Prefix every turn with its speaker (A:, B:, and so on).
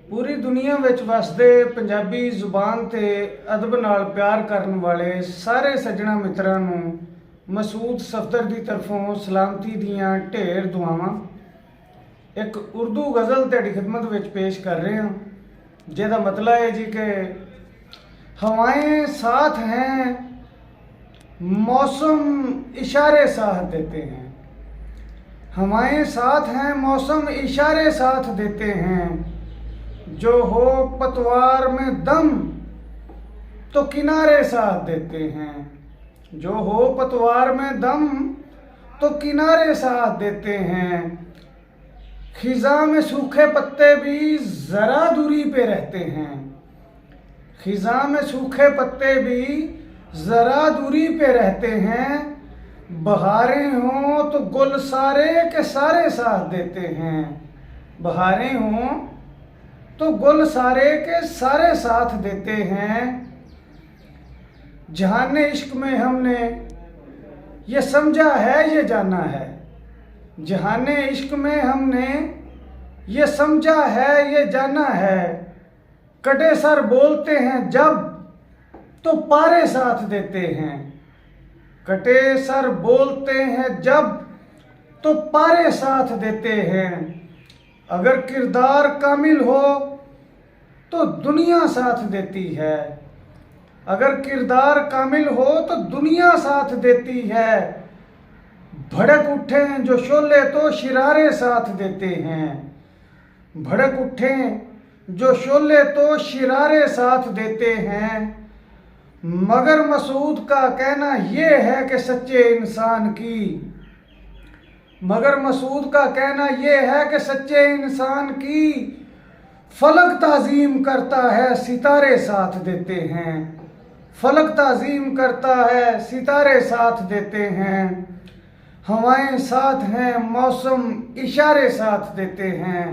A: पूरी दुनिया ਵਿੱਚ ਵਸਦੇ ਪੰਜਾਬੀ ਜ਼ੁਬਾਨ ਤੇ ਅਦਬ ਨਾਲ ਪਿਆਰ ਕਰਨ ਵਾਲੇ ਸਾਰੇ ਸੱਜਣਾ ਮਿੱਤਰਾਂ ਨੂੰ ਮਸੂਦ ਸਫਦਰ ਦੀ ਤਰਫੋਂ ਸਲਾਮਤੀ ਦੀਆਂ ਢੇਰ ਦੁਆਵਾਂ ਇੱਕ ਉਰਦੂ ਗਜ਼ਲ ਤੁਹਾਡੀ ਖidmat ਵਿੱਚ ਪੇਸ਼ ਕਰ ਰਹੇ ਹਾਂ ਜਿਹਦਾ ਮਤਲਬ ਹੈ ਜੀ कि हवाएं साथ हैं मौसम इशारे साथ देते हैं। हवाएं साथ हैं मौसम इशारे साथ देते हैं। जो हो पतवार में दम तो किनारे साथ देते हैं। जो हो पतवार में दम तो किनारे साथ देते हैं। खिज़ा में सूखे पत्ते भी ज़रा दूरी पे रहते हैं। खिज़ा में सूखे पत्ते भी ज़रा दूरी पे रहते हैं। बहारें हों तो गुल सारे के सारे साथ देते हैं। बहारें हों तो गुल सारे के सारे साथ देते हैं। जहाने इश्क में हमने ये समझा है ये जाना है। जहाने इश्क में हमने ये समझा है ये जाना है। कटे सर बोलते हैं जब तो पारे साथ देते हैं। कटे सर बोलते हैं जब तो पारे साथ देते हैं। अगर किरदार कामिल हो तो दुनिया साथ देती है। अगर किरदार कामिल हो तो दुनिया साथ देती है। भड़क उठे जो शोले तो शिरारे साथ देते हैं। भड़क उठे जो शोले तो शिरारे साथ देते हैं। मगर मसूद का कहना ये है कि सच्चे इंसान की मगर मसूद का कहना ये है कि सच्चे इंसान की फलक ताज़ीम करता है सितारे साथ देते हैं। फलक ताज़ीम करता है सितारे साथ देते हैं। हवाएं साथ हैं मौसम इशारे साथ देते हैं।